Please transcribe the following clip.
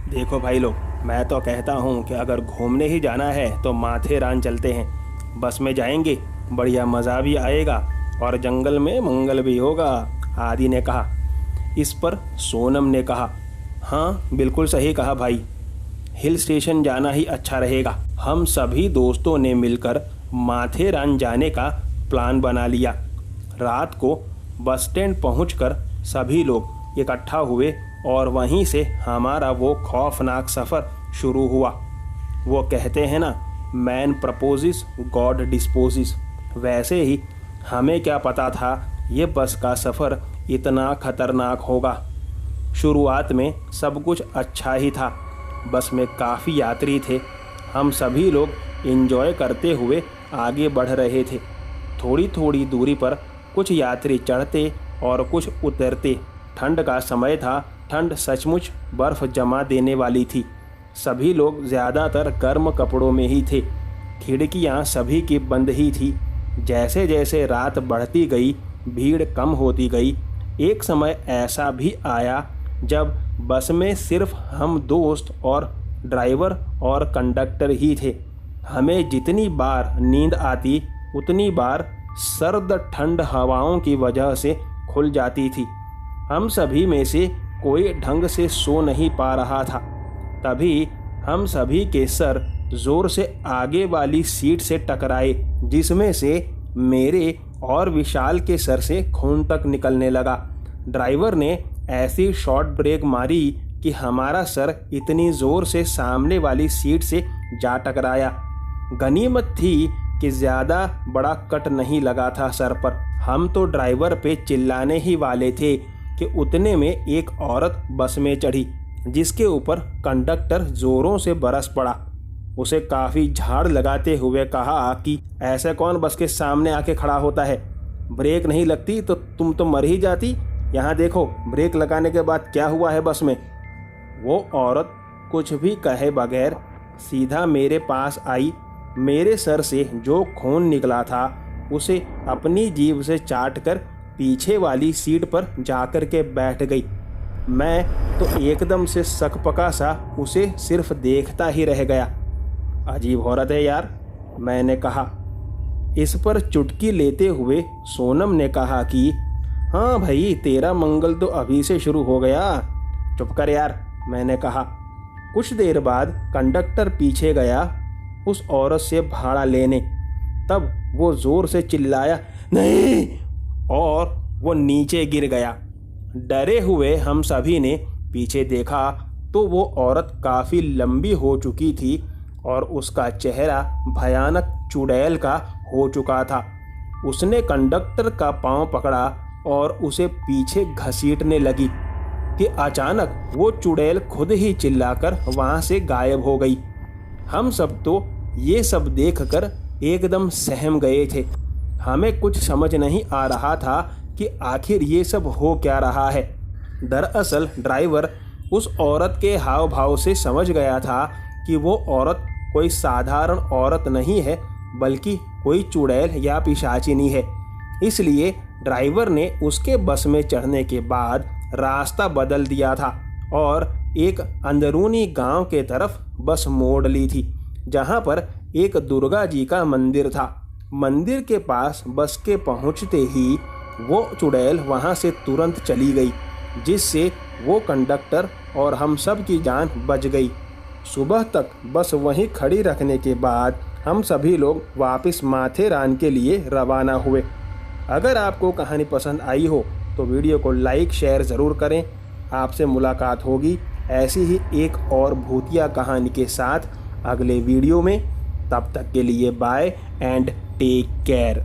देखो भाई लोग, मैं तो कहता हूँ कि अगर घूमने ही जाना है तो माथेरान चलते हैं। बस में जाएंगे, बढ़िया मज़ा भी आएगा और जंगल में मंगल भी होगा, आदि ने कहा। इस पर सोनम ने कहा, हाँ बिल्कुल सही कहा भाई, हिल स्टेशन जाना ही अच्छा रहेगा। हम सभी दोस्तों ने मिलकर माथेरान जाने का प्लान बना लिया। रात को बस स्टैंड पहुंचकर सभी लोग इकट्ठा हुए और वहीं से हमारा वो खौफनाक सफ़र शुरू हुआ। वो कहते हैं ना, मैन प्रपोजिस गॉड डिस्पोजिस। वैसे ही हमें क्या पता था ये बस का सफ़र इतना खतरनाक होगा। शुरुआत में सब कुछ अच्छा ही था। बस में काफ़ी यात्री थे। हम सभी लोग एंजॉय करते हुए आगे बढ़ रहे थे। थोड़ी थोड़ी दूरी पर कुछ यात्री चढ़ते और कुछ उतरते। ठंड का समय था। ठंड सचमुच बर्फ़ जमा देने वाली थी। सभी लोग ज़्यादातर गर्म कपड़ों में ही थे। खिड़कियां सभी की बंद ही थी। जैसे जैसे रात बढ़ती गई, भीड़ कम होती गई। एक समय ऐसा भी आया जब बस में सिर्फ हम दोस्त और ड्राइवर और कंडक्टर ही थे। हमें जितनी बार नींद आती उतनी बार सर्द ठंड हवाओं की वजह से खुल जाती थी। हम सभी में से कोई ढंग से सो नहीं पा रहा था। तभी हम सभी के सर जोर से आगे वाली सीट से टकराए, जिसमें से मेरे और विशाल के सर से खून तक निकलने लगा। ड्राइवर ने ऐसी शॉर्ट ब्रेक मारी कि हमारा सर इतनी ज़ोर से सामने वाली सीट से जा टकराया। गनीमत थी कि ज़्यादा बड़ा कट नहीं लगा था सर पर। हम तो ड्राइवर पे चिल्लाने ही वाले थे कि उतने में एक औरत बस में चढ़ी, जिसके ऊपर कंडक्टर ज़ोरों से बरस पड़ा। उसे काफ़ी झाड़ लगाते हुए कहा कि ऐसे कौन बस के सामने आके खड़ा होता है, ब्रेक नहीं लगती तो तुम तो मर ही जाती। यहाँ देखो, ब्रेक लगाने के बाद क्या हुआ है बस में। वो औरत कुछ भी कहे बगैर सीधा मेरे पास आई। मेरे सर से जो खून निकला था उसे अपनी जीभ से चाटकर पीछे वाली सीट पर जाकर के बैठ गई। मैं तो एकदम से सकपका सा उसे सिर्फ देखता ही रह गया। अजीब औरत है यार, मैंने कहा। इस पर चुटकी लेते हुए सोनम ने कहा कि हाँ भाई, तेरा मंगल तो अभी से शुरू हो गया। चुप कर यार, मैंने कहा। कुछ देर बाद कंडक्टर पीछे गया उस औरत से भाड़ा लेने। तब वो ज़ोर से चिल्लाया, नहीं, और वो नीचे गिर गया। डरे हुए हम सभी ने पीछे देखा तो वो औरत काफ़ी लंबी हो चुकी थी और उसका चेहरा भयानक चुड़ैल का हो चुका था। उसने कंडक्टर का पांव पकड़ा और उसे पीछे घसीटने लगी कि अचानक वो चुड़ैल खुद ही चिल्लाकर वहाँ से गायब हो गई। हम सब तो ये सब देखकर एकदम सहम गए थे। हमें कुछ समझ नहीं आ रहा था कि आखिर ये सब हो क्या रहा है। दरअसल ड्राइवर उस औरत के हाव भाव से समझ गया था कि वो औरत कोई साधारण औरत नहीं है, बल्कि कोई चुड़ैल या पिशाचिनी है। इसलिए ड्राइवर ने उसके बस में चढ़ने के बाद रास्ता बदल दिया था और एक अंदरूनी गांव के तरफ बस मोड़ ली थी, जहां पर एक दुर्गा जी का मंदिर था। मंदिर के पास बस के पहुंचते ही वो चुड़ैल वहां से तुरंत चली गई, जिससे वो कंडक्टर और हम सब की जान बच गई। सुबह तक बस वहीं खड़ी रखने के बाद हम सभी लोग वापस माथेरान के लिए रवाना हुए। अगर आपको कहानी पसंद आई हो तो वीडियो को लाइक शेयर ज़रूर करें। आपसे मुलाकात होगी ऐसी ही एक और भूतिया कहानी के साथ अगले वीडियो में। तब तक के लिए बाय एंड टेक केयर।